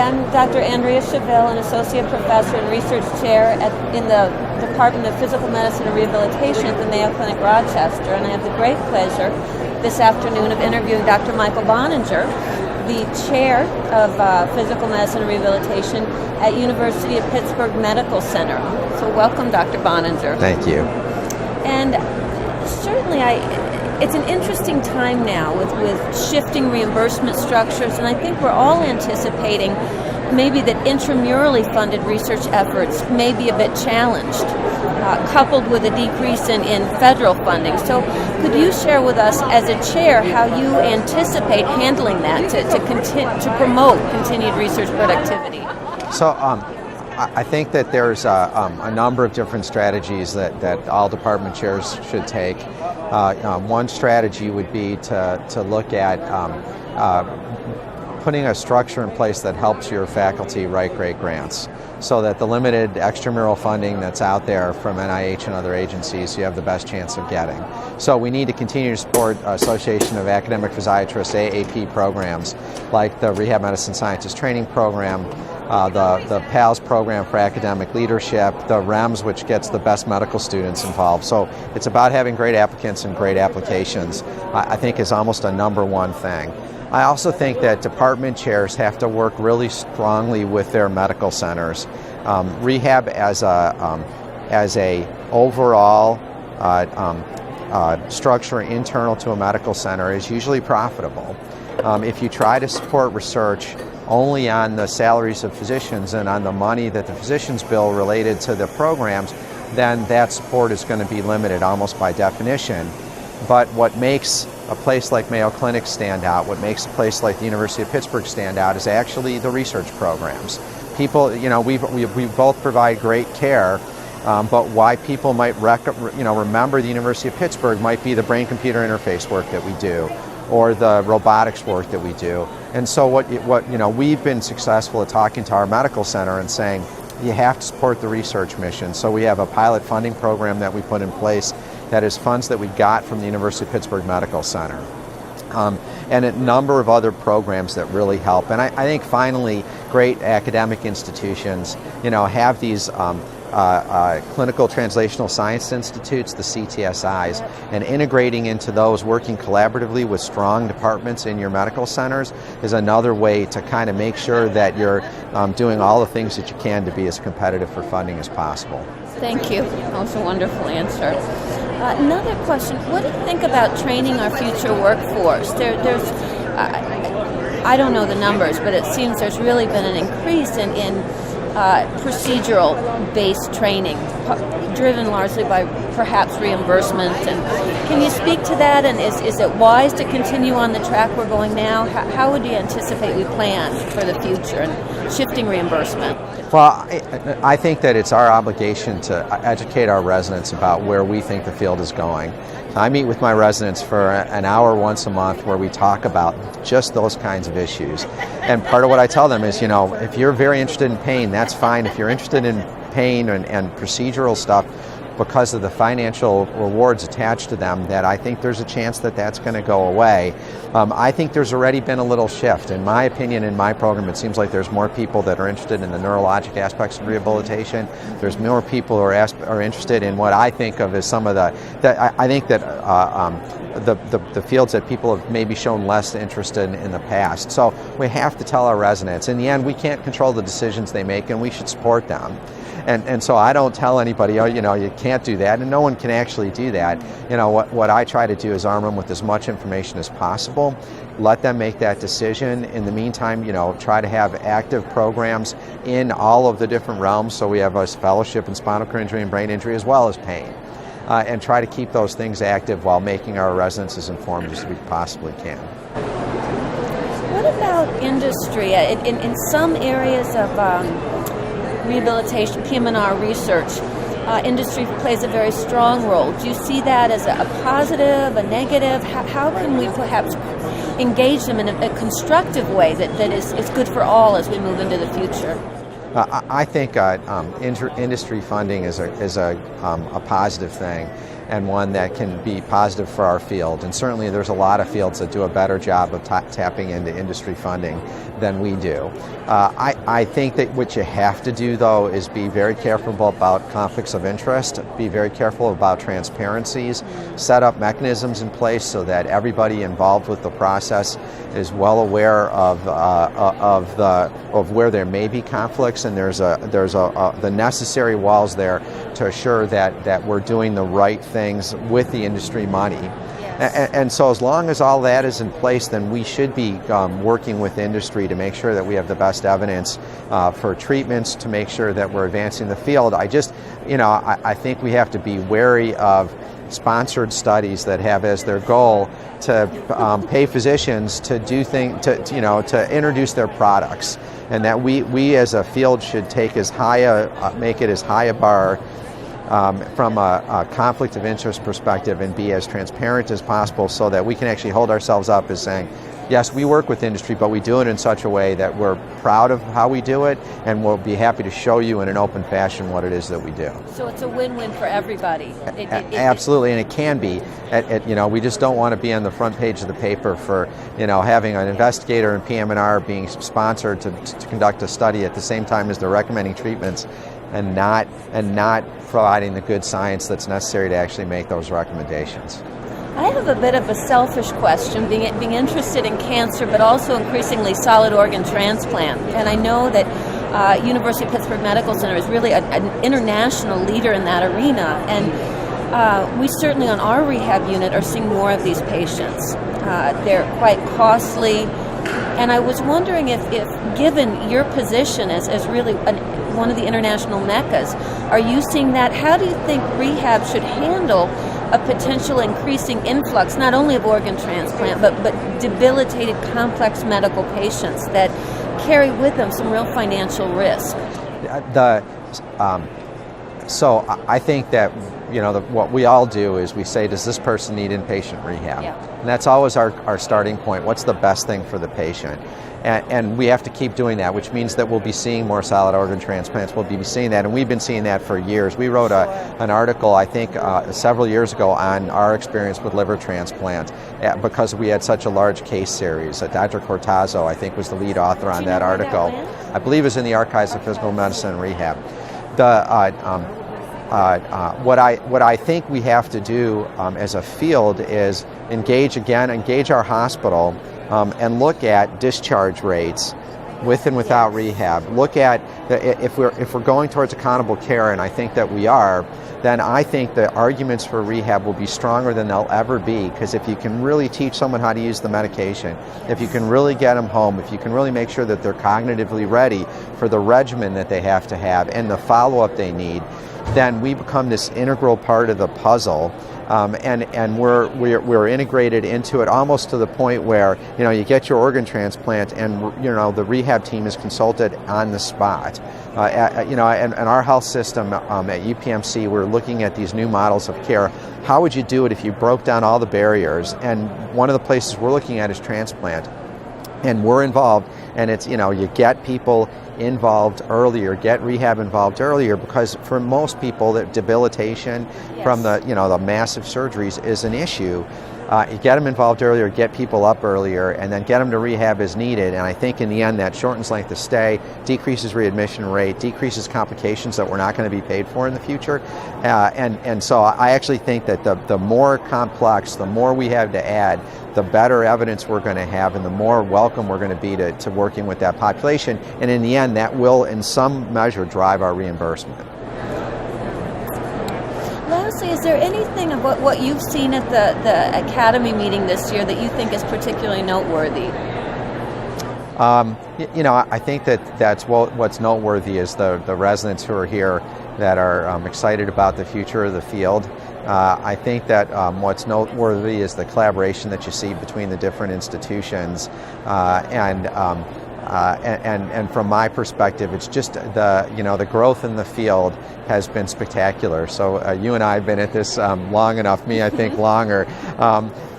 I'm Dr. Andrea Cheville, an associate professor and research chair in the Department of Physical Medicine and Rehabilitation at the Mayo Clinic, Rochester, and I have the great pleasure this afternoon of interviewing Dr. Michael Boninger, the chair of Physical Medicine and Rehabilitation at University of Pittsburgh Medical Center. So welcome, Dr. Boninger. Thank you. And certainly it's an interesting time now with shifting reimbursement structures, and I think we're all anticipating maybe that intramurally funded research efforts may be a bit challenged, coupled with a decrease in federal funding. So could you share with us as a chair how you anticipate handling that to promote continued research productivity? So I think that there's a number of different strategies that all department chairs should take. One strategy would be to look at putting a structure in place that helps your faculty write great grants, so that the limited extramural funding that's out there from NIH and other agencies you have the best chance of getting. So we need to continue to support Association of Academic Physiatrists, AAP programs, like the Rehab Medicine Scientist Training Program, the PALS program for academic leadership, the REMS, which gets the best medical students involved. So it's about having great applicants and great applications, I think is almost a number one thing. I also think that department chairs have to work really strongly with their medical centers. Rehab as a overall structure internal to a medical center is usually profitable. If you try to support research only on the salaries of physicians and on the money that the physicians bill related to the programs, then that support is going to be limited almost by definition. But what makes a place like Mayo Clinic stand out, what makes a place like the University of Pittsburgh stand out, is actually the research programs. People, we both provide great care, but why people might remember the University of Pittsburgh might be the brain-computer interface work that we do, or the robotics work that we do. And so we've been successful at talking to our medical center and saying, you have to support the research mission. So we have a pilot funding program that we put in place that is funds that we got from the University of Pittsburgh Medical Center. And a number of other programs that really help. And I think finally, great academic institutions, have these clinical translational science institutes, the CTSIs, and integrating into those, working collaboratively with strong departments in your medical centers is another way to kind of make sure that you're doing all the things that you can to be as competitive for funding as possible. Thank you. That was a wonderful answer. Another question, what do you think about training our future workforce? There's I don't know the numbers, but it seems there's really been an increase in procedural-based training, driven largely by perhaps reimbursement. And can you speak to that? And is it wise to continue on the track we're going now? How would you anticipate we plan for the future and shifting reimbursement? Well, I think that it's our obligation to educate our residents about where we think the field is going. I meet with my residents for an hour once a month where we talk about just those kinds of issues. And part of what I tell them is, if you're very interested in pain, that's fine. If you're interested in pain and procedural stuff, because of the financial rewards attached to them, that I think there's a chance that that's going to go away. I think there's already been a little shift. In my opinion, in my program, it seems like there's more people that are interested in the neurologic aspects of rehabilitation. There's more people who are interested in what I think of as some of the fields that people have maybe shown less interest in the past. So we have to tell our residents, in the end, we can't control the decisions they make, and we should support them. And so I don't tell anybody, you can't do that, and no one can actually do that. What I try to do is arm them with as much information as possible, let them make that decision. In the meantime, try to have active programs in all of the different realms. So we have a fellowship in spinal cord injury and brain injury as well as pain. And try to keep those things active while making our residents as informed as we possibly can. What about industry? In some areas of rehabilitation, PM&R research, industry plays a very strong role. Do you see that as a positive, a negative? How can we perhaps engage them in a constructive way that is good for all as we move into the future? I think industry funding is a positive thing. and one that can be positive for our field. And certainly there's a lot of fields that do a better job of tapping into industry funding than we do. I think that what you have to do, though, is be very careful about conflicts of interest, be very careful about transparencies, set up mechanisms in place so that everybody involved with the process is well aware of where there may be conflicts, and there's the necessary walls there to assure that we're doing the right things with the industry money. And so as long as all that is in place, then we should be working with industry to make sure that we have the best evidence for treatments, to make sure that we're advancing the field. I think we have to be wary of sponsored studies that have as their goal to pay physicians to do to introduce their products, and that we as a field should make it as high a bar from a conflict of interest perspective and be as transparent as possible so that we can actually hold ourselves up as saying, yes, we work with industry, but we do it in such a way that we're proud of how we do it, and we'll be happy to show you in an open fashion what it is that we do. So it's a win-win for everybody. Absolutely, and it can be. We just don't want to be on the front page of the paper for having an investigator in PM&R being sponsored to conduct a study at the same time as they're recommending treatments, and not providing the good science that's necessary to actually make those recommendations. I have a bit of a selfish question, being interested in cancer, but also increasingly solid organ transplant. And I know that University of Pittsburgh Medical Center is really an international leader in that arena. And we certainly on our rehab unit are seeing more of these patients. They're quite costly. And I was wondering if given your position as really one of the international meccas, are you seeing that? How do you think rehab should handle a potential increasing influx, not only of organ transplant, but debilitated complex medical patients that carry with them some real financial risk? So I think that what we all do is we say, does this person need inpatient rehab? Yeah. And that's always our starting point. What's the best thing for the patient? And we have to keep doing that, which means that we'll be seeing more solid organ transplants. We'll be seeing that, and we've been seeing that for years. We wrote an article, I think, several years ago on our experience with liver transplant because we had such a large case series. Dr. Cortazzo, I think, was the lead author on that article. I believe it was in the Archives of Physical Medicine and Rehab. What I think we have to do as a field is engage our hospital and look at discharge rates with and without rehab. Look at if we're going towards accountable care, and I think that we are, then I think the arguments for rehab will be stronger than they'll ever be, because if you can really teach someone how to use the medication, if you can really get them home, if you can really make sure that they're cognitively ready for the regimen that they have to have and the follow-up they need, then we become this integral part of the puzzle, and we're integrated into it almost to the point where you get your organ transplant and the rehab team is consulted on the spot. And our health system at UPMC, we're looking at these new models of care. How would you do it if you broke down all the barriers? And one of the places we're looking at is transplant, and we're involved. And it's you get people involved earlier, get rehab involved earlier, because for most people, that debilitation from the the massive surgeries is an issue. You get them involved earlier, get people up earlier, and then get them to rehab as needed. And I think in the end that shortens length of stay, decreases readmission rate, decreases complications that we're not going to be paid for in the future. And so I actually think that the more complex, the more we have to add, the better evidence we're going to have, and the more welcome we're going to be to working with that population. And in the end, that will, in some measure, drive our reimbursement. Lastly, is there anything about what you've seen at the Academy meeting this year that you think is particularly noteworthy? I think that's what's noteworthy is the residents who are here that are excited about the future of the field. I think that what's noteworthy is the collaboration that you see between the different institutions, and from my perspective, it's just the growth in the field has been spectacular. So you and I have been at this long enough, me I think longer,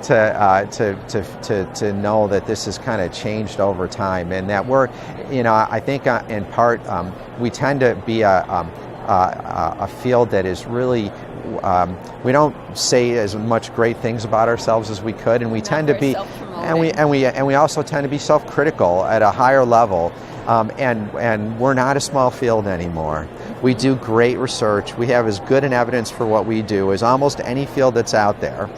to know that this has kind of changed over time, and that we're, I think in part we tend to be a field that is really we don't say as much great things about ourselves as we could, and we tend to be, and we also tend to be self-critical at a higher level. And we're not a small field anymore. We do great research. We have as good an evidence for what we do as almost any field that's out there.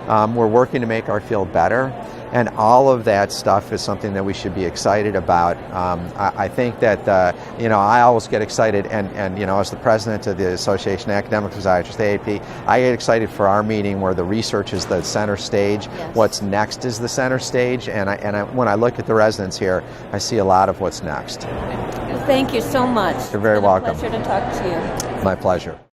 We're working to make our field better, and all of that stuff is something that we should be excited about. I think that, I always get excited, and as the president of the Association of Academic Physiatrists, AAP, I get excited for our meeting where the research is the center stage. Yes. What's next is the center stage, and when I look at the residents here, I see a lot of what's next. Thank you so much. You're very welcome. It's been a pleasure to talk to you. My pleasure.